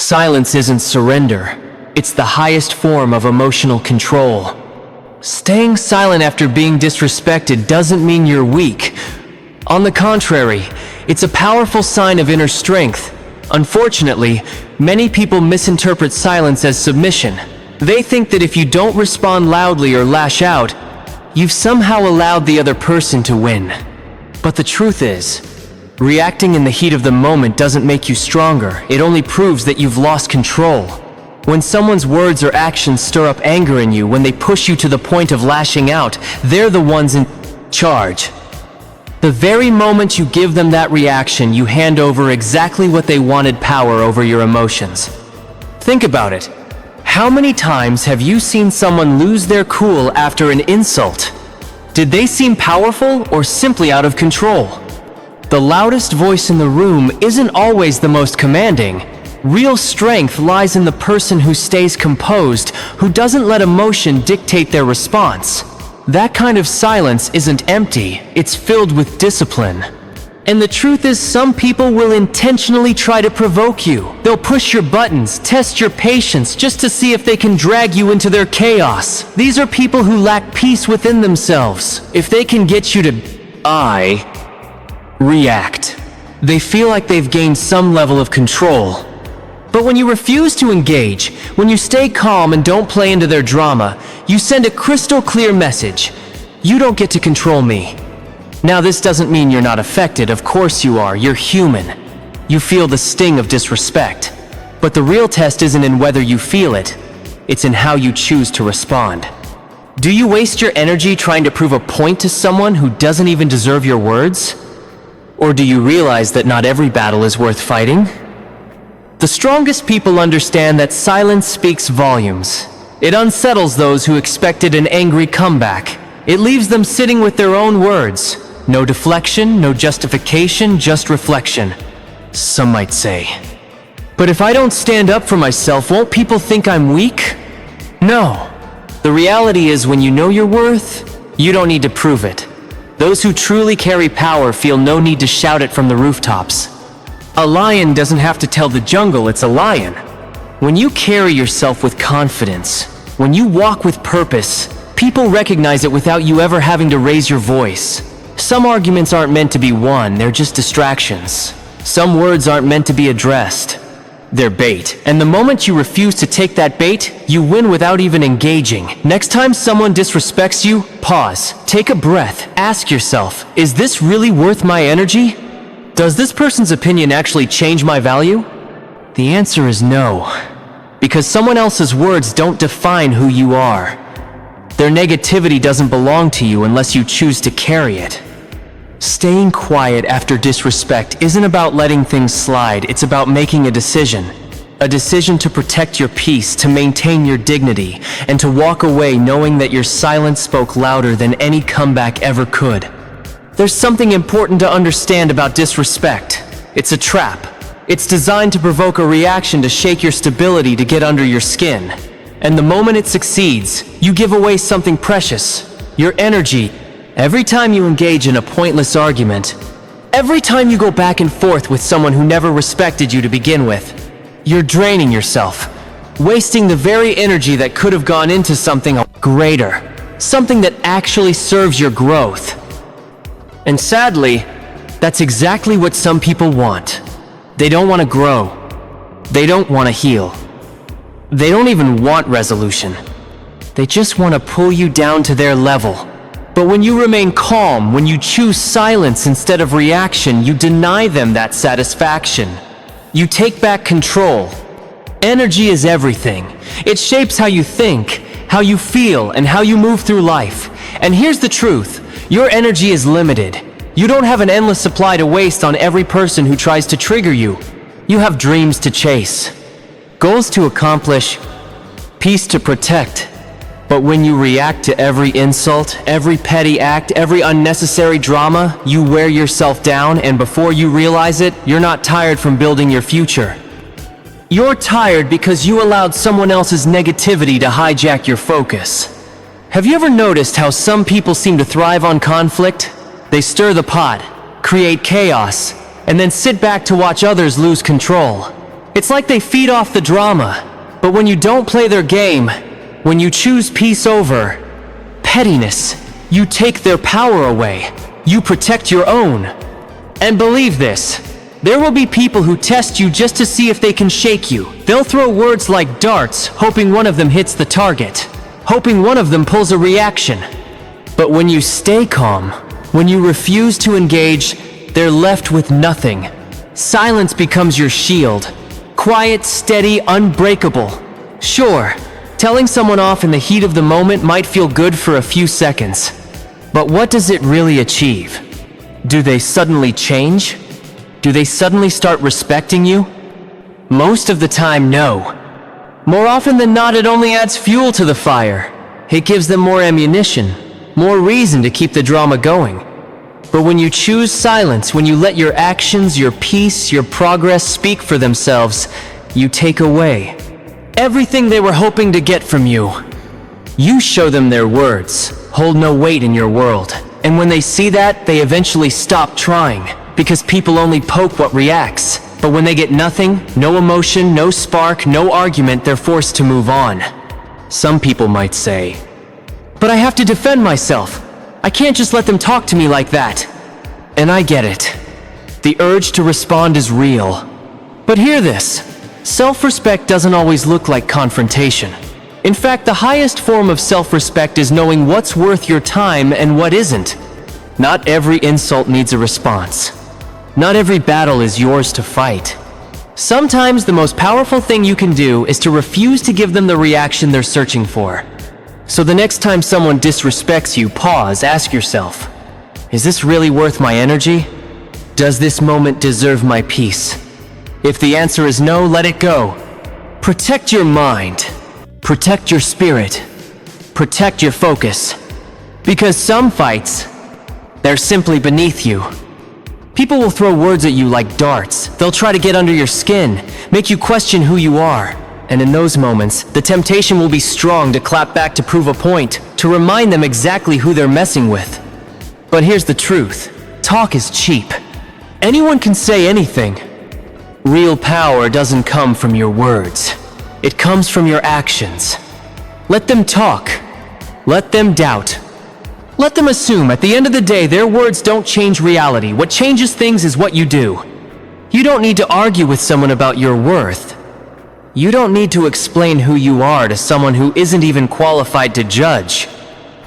Silence isn't surrender. It's the highest form of emotional control. Staying silent after being disrespected doesn't mean you're weak. On the contrary, it's a powerful sign of inner strength. Unfortunately, many people misinterpret silence as submission. They think that if you don't respond loudly or lash out, you've somehow allowed the other person to win. But the truth is, reacting in the heat of the moment doesn't make you stronger. It only proves that you've lost control. When someone's words or actions stir up anger in you, when they push you to the point of lashing out, they're the ones in charge. The very moment you give them that reaction, you hand over exactly what they wanted: power over your emotions. Think about it. How many times have you seen someone lose their cool after an insult? Did they seem powerful or simply out of control? The loudest voice in the room isn't always the most commanding. Real strength lies in the person who stays composed, who doesn't let emotion dictate their response. That kind of silence isn't empty, it's filled with discipline. And the truth is, some people will intentionally try to provoke you. They'll push your buttons, test your patience, just to see if they can drag you into their chaos. These are people who lack peace within themselves. If they can get you to react, they feel like they've gained some level of control. But when you refuse to engage, when you stay calm and don't play into their drama, you send a crystal clear message: you don't get to control me. Now, this doesn't mean you're not affected. Of course you are. You're human. You feel the sting of disrespect. But the real test isn't in whether you feel it. It's in how you choose to respond. Do you waste your energy trying to prove a point to someone who doesn't even deserve your words? Or do you realize that not every battle is worth fighting? The strongest people understand that silence speaks volumes. It unsettles those who expected an angry comeback. It leaves them sitting with their own words. No deflection, no justification, just reflection, some might say. But if I don't stand up for myself, won't people think I'm weak? No. The reality is, when you know your worth, you don't need to prove it. Those who truly carry power feel no need to shout it from the rooftops. A lion doesn't have to tell the jungle it's a lion. When you carry yourself with confidence, when you walk with purpose, people recognize it without you ever having to raise your voice. Some arguments aren't meant to be won, they're just distractions. Some words aren't meant to be addressed. They're bait. And the moment you refuse to take that bait, you win without even engaging. Next time someone disrespects you, pause, take a breath, ask yourself, is this really worth my energy? Does this person's opinion actually change my value? The answer is no. Because someone else's words don't define who you are. Their negativity doesn't belong to you unless you choose to carry it. Staying quiet after disrespect isn't about letting things slide, it's about making a decision. A decision to protect your peace, to maintain your dignity, and to walk away knowing that your silence spoke louder than any comeback ever could. There's something important to understand about disrespect. It's a trap. It's designed to provoke a reaction, to shake your stability, to get under your skin. And the moment it succeeds, you give away something precious, your energy. Every time you engage in a pointless argument, every time you go back and forth with someone who never respected you to begin with, you're draining yourself, wasting the very energy that could have gone into something greater, something that actually serves your growth. And sadly, that's exactly what some people want. They don't want to grow. They don't want to heal. They don't even want resolution. They just want to pull you down to their level. But when you remain calm, when you choose silence instead of reaction, you deny them that satisfaction. You take back control. Energy is everything. It shapes how you think, how you feel, and how you move through life. And here's the truth. Your energy is limited. You don't have an endless supply to waste on every person who tries to trigger you. You have dreams to chase, goals to accomplish, peace to protect. But when you react to every insult, every petty act, every unnecessary drama, you wear yourself down, and before you realize it, you're not tired from building your future. You're tired because you allowed someone else's negativity to hijack your focus. Have you ever noticed how some people seem to thrive on conflict? They stir the pot, create chaos, and then sit back to watch others lose control. It's like they feed off the drama, but when you don't play their game, when you choose peace over pettiness, you take their power away. You protect your own. And believe this, there will be people who test you just to see if they can shake you. They'll throw words like darts, hoping one of them hits the target, hoping one of them pulls a reaction. But when you stay calm, when you refuse to engage, they're left with nothing. Silence becomes your shield. Quiet, steady, unbreakable. Sure, telling someone off in the heat of the moment might feel good for a few seconds. But what does it really achieve? Do they suddenly change? Do they suddenly start respecting you? Most of the time, no. More often than not, it only adds fuel to the fire. It gives them more ammunition, more reason to keep the drama going. But when you choose silence, when you let your actions, your peace, your progress speak for themselves, you take away everything they were hoping to get from you. You show them their words hold no weight in your world. And when they see that, they eventually stop trying, because people only poke what reacts. But when they get nothing, no emotion, no spark, no argument, they're forced to move on. Some people might say, "But I have to defend myself. I can't just let them talk to me like that." And I get it. The urge to respond is real. But hear this. Self-respect doesn't always look like confrontation. In fact, the highest form of self-respect is knowing what's worth your time and what isn't. Not every insult needs a response. Not every battle is yours to fight. Sometimes the most powerful thing you can do is to refuse to give them the reaction they're searching for. So the next time someone disrespects you, pause, ask yourself, is this really worth my energy? Does this moment deserve my peace? If the answer is no, let it go. Protect your mind. Protect your spirit. Protect your focus. Because some fights, they're simply beneath you. People will throw words at you like darts. They'll try to get under your skin, make you question who you are. And in those moments, the temptation will be strong to clap back to prove a point, to remind them exactly who they're messing with. But here's the truth. Talk is cheap. Anyone can say anything. Real power doesn't come from your words. It comes from your actions. Let them talk. Let them doubt. Let them assume at the end of the day their words don't change reality. What changes things is what you do. You don't need to argue with someone about your worth. You don't need to explain who you are to someone who isn't even qualified to judge.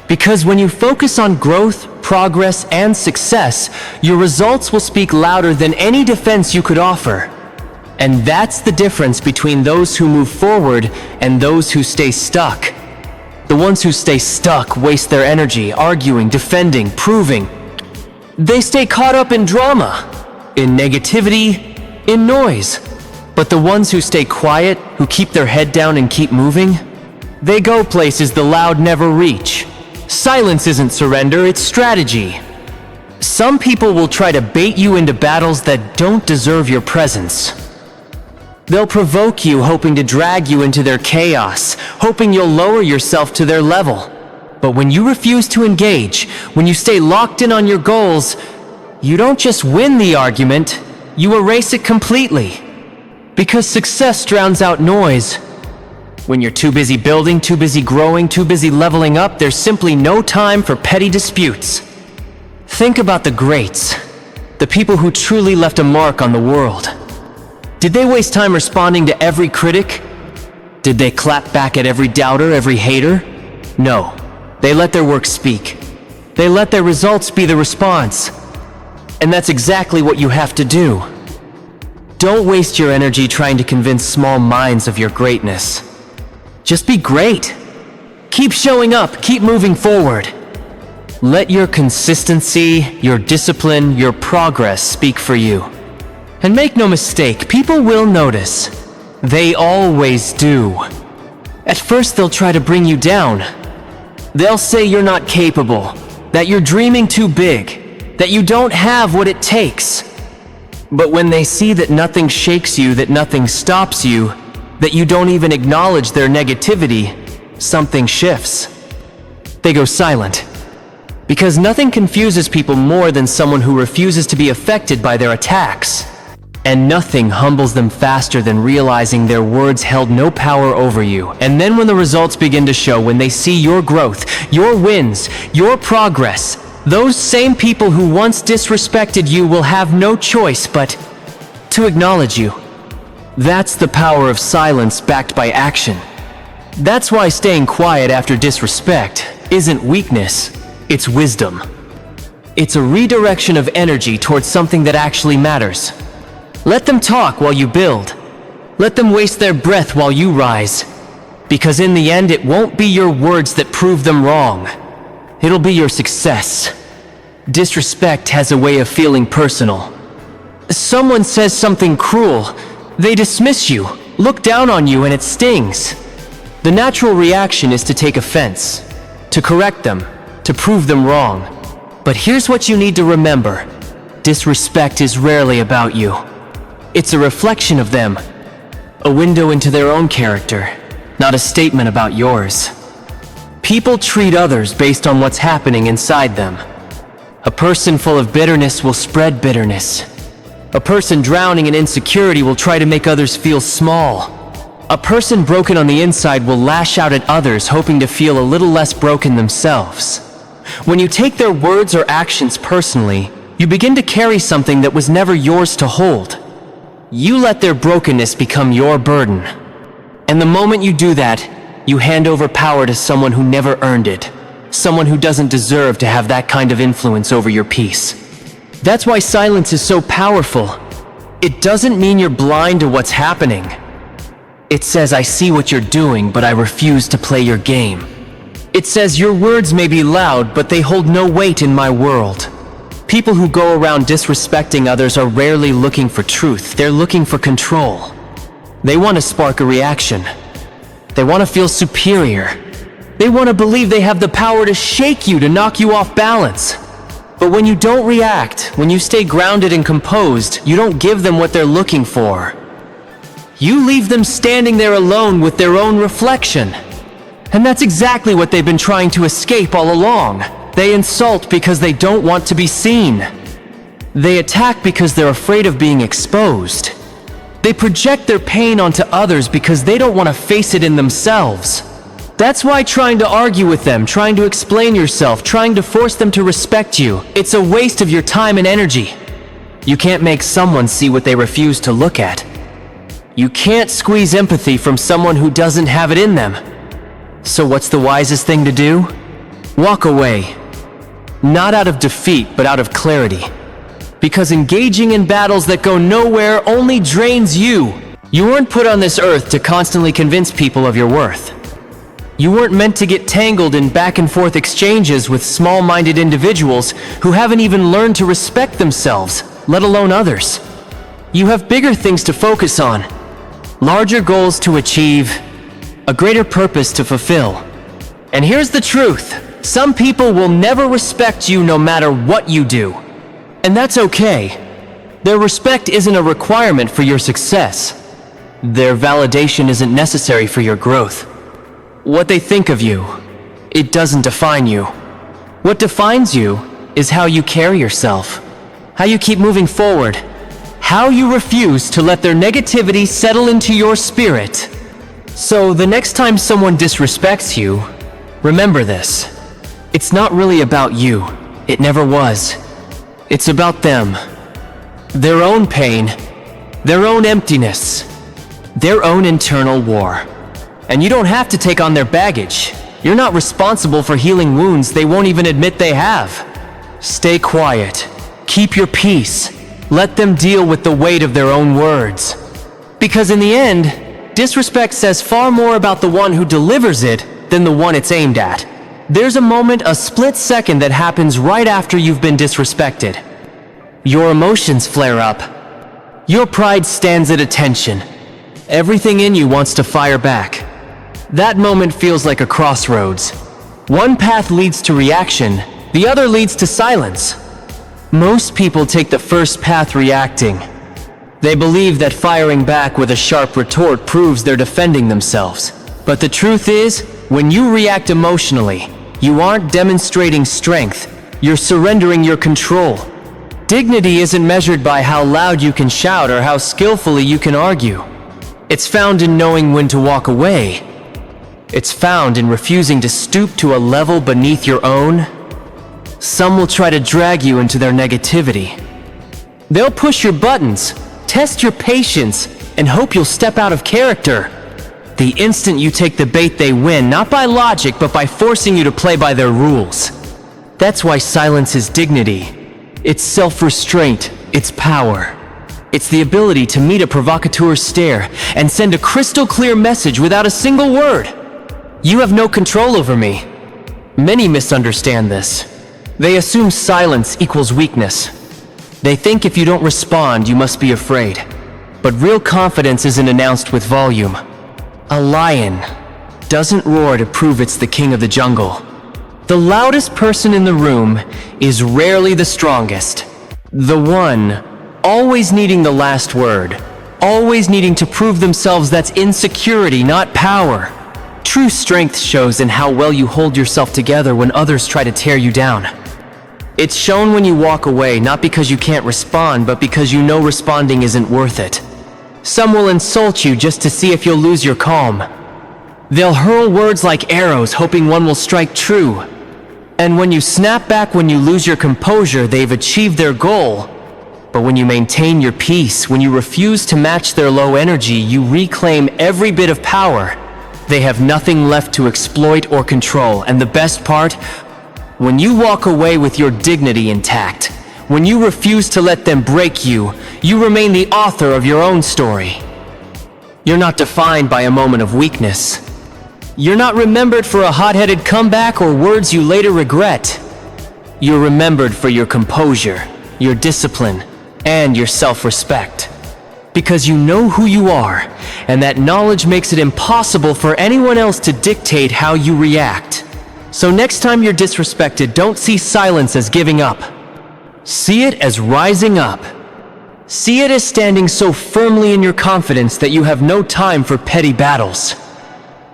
Because when you focus on growth, progress, and success, your results will speak louder than any defense you could offer. And that's the difference between those who move forward and those who stay stuck. The ones who stay stuck waste their energy arguing, defending, proving. They stay caught up in drama, in negativity, in noise. But the ones who stay quiet, who keep their head down and keep moving, they go places the loud never reach. Silence isn't surrender, it's strategy. Some people will try to bait you into battles that don't deserve your presence. They'll provoke you, hoping to drag you into their chaos, hoping you'll lower yourself to their level. But when you refuse to engage, when you stay locked in on your goals, you don't just win the argument, you erase it completely. Because success drowns out noise. When you're too busy building, too busy growing, too busy leveling up, there's simply no time for petty disputes. Think about the greats, the people who truly left a mark on the world. Did they waste time responding to every critic? Did they clap back at every doubter, every hater? No. They let their work speak. They let their results be the response. And that's exactly what you have to do. Don't waste your energy trying to convince small minds of your greatness. Just be great. Keep showing up, keep moving forward. Let your consistency, your discipline, your progress speak for you. And make no mistake, people will notice. They always do. At first, they'll try to bring you down. They'll say you're not capable, that you're dreaming too big, that you don't have what it takes. But when they see that nothing shakes you, that nothing stops you, that you don't even acknowledge their negativity, something shifts. They go silent. Because nothing confuses people more than someone who refuses to be affected by their attacks. And nothing humbles them faster than realizing their words held no power over you. And then when the results begin to show, when they see your growth, your wins, your progress, those same people who once disrespected you will have no choice but to acknowledge you. That's the power of silence backed by action. That's why staying quiet after disrespect isn't weakness, it's wisdom. It's a redirection of energy towards something that actually matters. Let them talk while you build. Let them waste their breath while you rise. Because in the end, it won't be your words that prove them wrong. It'll be your success. Disrespect has a way of feeling personal. Someone says something cruel, they dismiss you, look down on you, and it stings. The natural reaction is to take offense, to correct them, to prove them wrong. But here's what you need to remember. Disrespect is rarely about you. It's a reflection of them, a window into their own character, not a statement about yours. People treat others based on what's happening inside them. A person full of bitterness will spread bitterness. A person drowning in insecurity will try to make others feel small. A person broken on the inside will lash out at others, hoping to feel a little less broken themselves. When you take their words or actions personally, you begin to carry something that was never yours to hold. You let their brokenness become your burden. And the moment you do that, you hand over power to someone who never earned it. Someone who doesn't deserve to have that kind of influence over your peace. That's why silence is so powerful. It doesn't mean you're blind to what's happening. It says, I see what you're doing, but I refuse to play your game. It says, your words may be loud, but they hold no weight in my world. People who go around disrespecting others are rarely looking for truth. They're looking for control. They want to spark a reaction. They want to feel superior. They want to believe they have the power to shake you, to knock you off balance. But when you don't react, when you stay grounded and composed, you don't give them what they're looking for. You leave them standing there alone with their own reflection. And that's exactly what they've been trying to escape all along. They insult because they don't want to be seen. They attack because they're afraid of being exposed. They project their pain onto others because they don't want to face it in themselves. That's why trying to argue with them, trying to explain yourself, trying to force them to respect you, it's a waste of your time and energy. You can't make someone see what they refuse to look at. You can't squeeze empathy from someone who doesn't have it in them. So what's the wisest thing to do? Walk away. Not out of defeat, but out of clarity. Because engaging in battles that go nowhere only drains you. You weren't put on this earth to constantly convince people of your worth. You weren't meant to get tangled in back-and-forth exchanges with small-minded individuals who haven't even learned to respect themselves, let alone others. You have bigger things to focus on, larger goals to achieve, a greater purpose to fulfill. And here's the truth. Some people will never respect you no matter what you do. And that's okay. Their respect isn't a requirement for your success. Their validation isn't necessary for your growth. What they think of you, it doesn't define you. What defines you is how you carry yourself, how you keep moving forward, how you refuse to let their negativity settle into your spirit. So the next time someone disrespects you, remember this. It's not really about you. It never was. It's about them. Their own pain, their own emptiness, their own internal war. And you don't have to take on their baggage. You're not responsible for healing wounds they won't even admit they have. Stay quiet. Keep your peace. Let them deal with the weight of their own words. Because in the end, disrespect says far more about the one who delivers it than the one it's aimed at. There's a moment, a split second that happens right after you've been disrespected. Your emotions flare up. Your pride stands at attention. Everything in you wants to fire back. That moment feels like a crossroads. One path leads to reaction, the other leads to silence. Most people take the first path, reacting. They believe that firing back with a sharp retort proves they're defending themselves. But the truth is, when you react emotionally, you aren't demonstrating strength, you're surrendering your control. Dignity isn't measured by how loud you can shout or how skillfully you can argue. It's found in knowing when to walk away. It's found in refusing to stoop to a level beneath your own. Some will try to drag you into their negativity. They'll push your buttons, test your patience, and hope you'll step out of character. The instant you take the bait, they win, not by logic, but by forcing you to play by their rules. That's why silence is dignity. It's self-restraint, it's power. It's the ability to meet a provocateur's stare and send a crystal clear message without a single word. You have no control over me. Many misunderstand this. They assume silence equals weakness. They think if you don't respond, you must be afraid. But real confidence isn't announced with volume. A lion doesn't roar to prove it's the king of the jungle. The loudest person in the room is rarely the strongest. The one always needing the last word, always needing to prove themselves, that's insecurity, not power. True strength shows in how well you hold yourself together when others try to tear you down. It's shown when you walk away, not because you can't respond, but because you know responding isn't worth it. Some will insult you just to see if you'll lose your calm. They'll hurl words like arrows, hoping one will strike true. And when you snap back, when you lose your composure, they've achieved their goal. But when you maintain your peace, when you refuse to match their low energy, you reclaim every bit of power. They have nothing left to exploit or control. And the best part, when you walk away with your dignity intact, when you refuse to let them break you, you remain the author of your own story. You're not defined by a moment of weakness. You're not remembered for a hot-headed comeback or words you later regret. You're remembered for your composure, your discipline, and your self-respect. Because you know who you are, and that knowledge makes it impossible for anyone else to dictate how you react. So next time you're disrespected, don't see silence as giving up. See it as rising up. See it as standing so firmly in your confidence that you have no time for petty battles.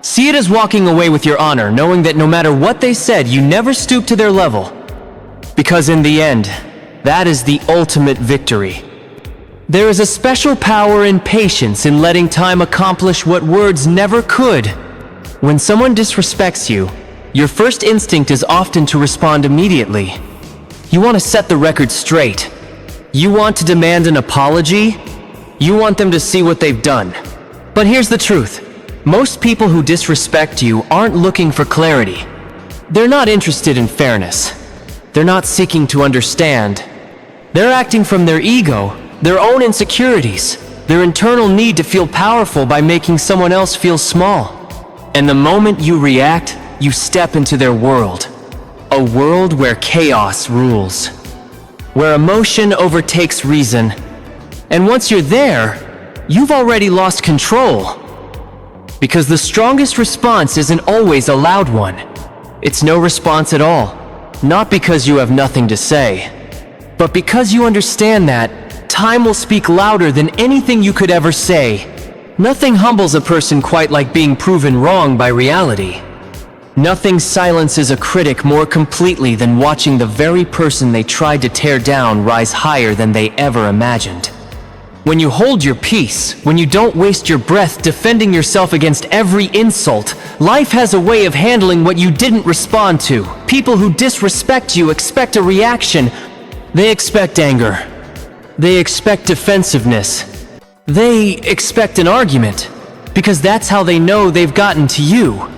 See it as walking away with your honor, knowing that no matter what they said, you never stoop to their level. Because in the end, that is the ultimate victory. There is a special power in patience, in letting time accomplish what words never could. When someone disrespects you, your first instinct is often to respond immediately. You want to set the record straight. You want to demand an apology. You want them to see what they've done. But here's the truth. Most people who disrespect you aren't looking for clarity. They're not interested in fairness. They're not seeking to understand. They're acting from their ego, their own insecurities, their internal need to feel powerful by making someone else feel small. And the moment you react, you step into their world. A world where chaos rules, where emotion overtakes reason. And once you're there, you've already lost control. Because the strongest response isn't always a loud one. It's no response at all. Not because you have nothing to say, but because you understand that time will speak louder than anything you could ever say. Nothing humbles a person quite like being proven wrong by reality. Nothing silences a critic more completely than watching the very person they tried to tear down rise higher than they ever imagined. When you hold your peace, when you don't waste your breath defending yourself against every insult, life has a way of handling what you didn't respond to. People who disrespect you expect a reaction. They expect anger. They expect defensiveness. They expect an argument, because that's how they know they've gotten to you.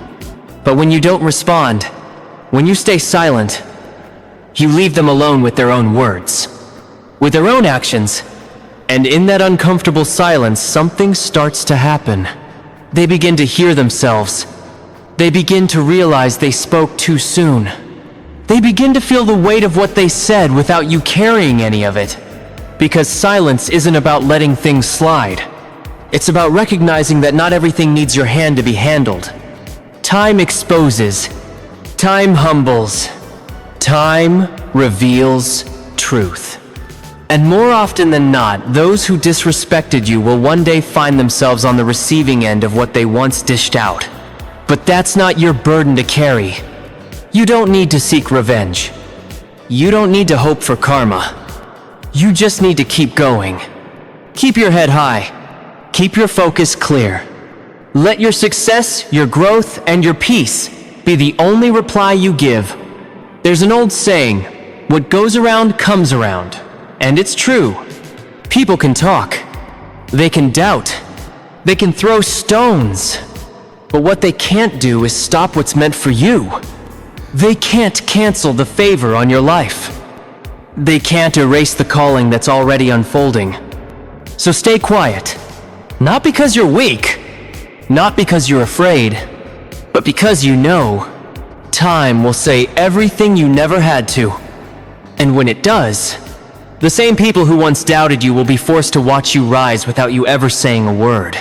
But when you don't respond, when you stay silent, you leave them alone with their own words, with their own actions. And in that uncomfortable silence, something starts to happen. They begin to hear themselves. They begin to realize they spoke too soon. They begin to feel the weight of what they said without you carrying any of it. Because silence isn't about letting things slide. It's about recognizing that not everything needs your hand to be handled. Time exposes. Time humbles. Time reveals truth. And more often than not, those who disrespected you will one day find themselves on the receiving end of what they once dished out. But that's not your burden to carry. You don't need to seek revenge. You don't need to hope for karma. You just need to keep going. Keep your head high. Keep your focus clear. Let your success, your growth, and your peace be the only reply you give. There's an old saying, what goes around comes around. And it's true. People can talk. They can doubt. They can throw stones. But what they can't do is stop what's meant for you. They can't cancel the favor on your life. They can't erase the calling that's already unfolding. So stay quiet. Not because you're weak, not because you're afraid, but because you know time will say everything you never had to. And when it does, the same people who once doubted you will be forced to watch you rise without you ever saying a word.